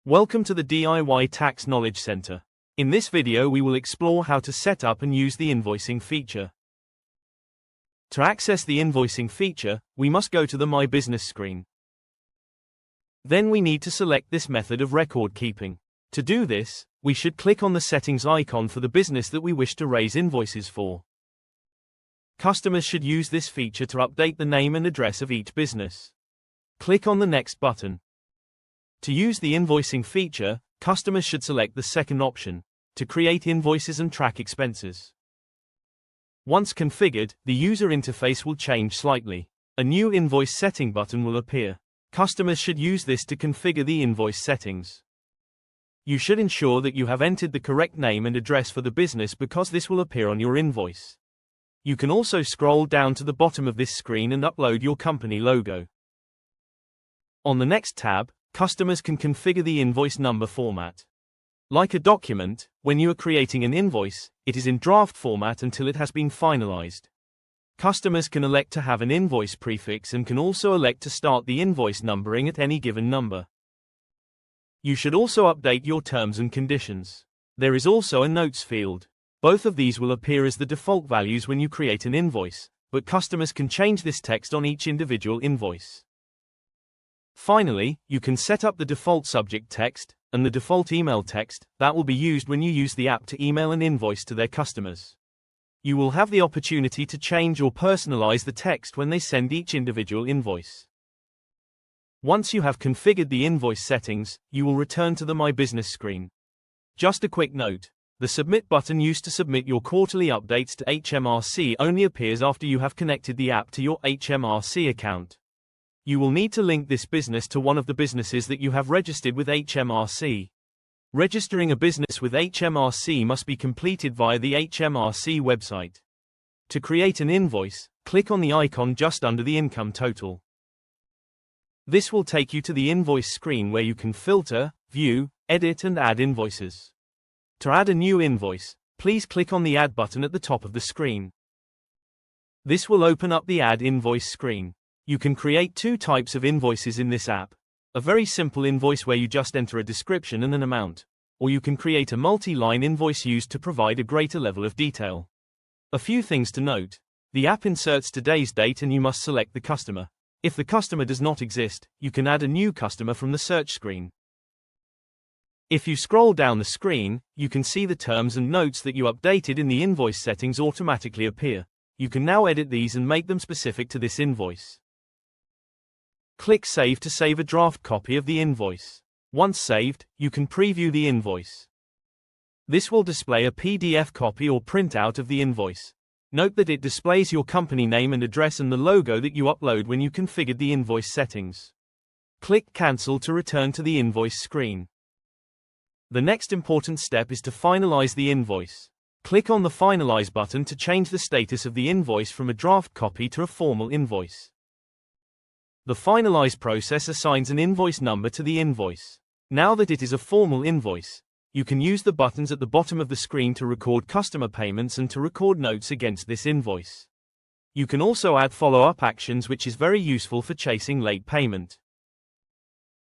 Welcome to the DIY Tax Knowledge Center. In this video we will explore how to set up and use the invoicing feature. To access the invoicing feature, we must go to the My Business screen. Then we need to select this method of record keeping. To do this, we should click on the settings icon for the business that we wish to raise invoices for. Customers should use this feature to update the name and address of each business. Click on the Next button. To use the invoicing feature, customers should select the second option, to create invoices and track expenses. Once configured, the user interface will change slightly. A new invoice setting button will appear. Customers should use this to configure the invoice settings. You should ensure that you have entered the correct name and address for the business because this will appear on your invoice. You can also scroll down to the bottom of this screen and upload your company logo. On the next tab, customers can configure the invoice number format. Like a document, when you are creating an invoice, it is in draft format until it has been finalized. Customers can elect to have an invoice prefix and can also elect to start the invoice numbering at any given number. You should also update your terms and conditions. There is also a notes field. Both of these will appear as the default values when you create an invoice, but customers can change this text on each individual invoice. Finally, you can set up the default subject text and the default email text that will be used when you use the app to email an invoice to their customers. You will have the opportunity to change or personalize the text when they send each individual invoice. Once you have configured the invoice settings, you will return to the My Business screen. Just a quick note, the Submit button used to submit your quarterly updates to HMRC only appears after you have connected the app to your HMRC account. You will need to link this business to one of the businesses that you have registered with HMRC. Registering a business with HMRC must be completed via the HMRC website. To create an invoice, click on the icon just under the income total. This will take you to the invoice screen where you can filter, view, edit and add invoices. To add a new invoice, please click on the Add button at the top of the screen. This will open up the Add Invoice screen. You can create two types of invoices in this app. A very simple invoice where you just enter a description and an amount. Or you can create a multi-line invoice used to provide a greater level of detail. A few things to note. The app inserts today's date and you must select the customer. If the customer does not exist, you can add a new customer from the search screen. If you scroll down the screen, you can see the terms and notes that you updated in the invoice settings automatically appear. You can now edit these and make them specific to this invoice. Click Save to save a draft copy of the invoice. Once saved, you can preview the invoice. This will display a PDF copy or printout of the invoice. Note that it displays your company name and address and the logo that you upload when you configured the invoice settings. Click Cancel to return to the invoice screen. The next important step is to finalize the invoice. Click on the Finalize button to change the status of the invoice from a draft copy to a formal invoice. The finalize process assigns an invoice number to the invoice. Now that it is a formal invoice, you can use the buttons at the bottom of the screen to record customer payments and to record notes against this invoice. You can also add follow-up actions, which is very useful for chasing late payment.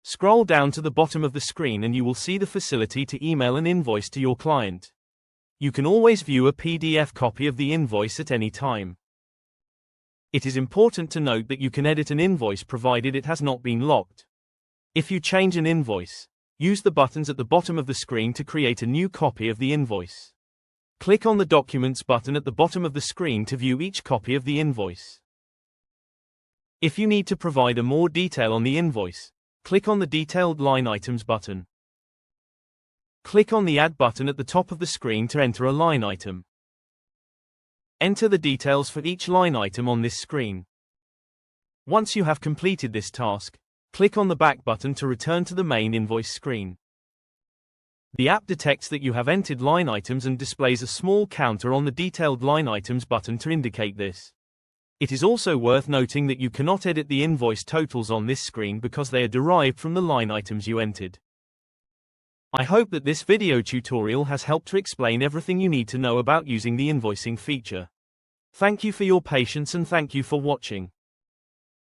Scroll down to the bottom of the screen and you will see the facility to email an invoice to your client. You can always view a PDF copy of the invoice at any time. It is important to note that you can edit an invoice provided it has not been locked. If you change an invoice, use the buttons at the bottom of the screen to create a new copy of the invoice. Click on the Documents button at the bottom of the screen to view each copy of the invoice. If you need to provide a more detail on the invoice, click on the Detailed Line Items button. Click on the Add button at the top of the screen to enter a line item. Enter the details for each line item on this screen. Once you have completed this task, click on the Back button to return to the main invoice screen. The app detects that you have entered line items and displays a small counter on the Detailed Line Items button to indicate this. It is also worth noting that you cannot edit the invoice totals on this screen because they are derived from the line items you entered. I hope that this video tutorial has helped to explain everything you need to know about using the invoicing feature. Thank you for your patience and thank you for watching.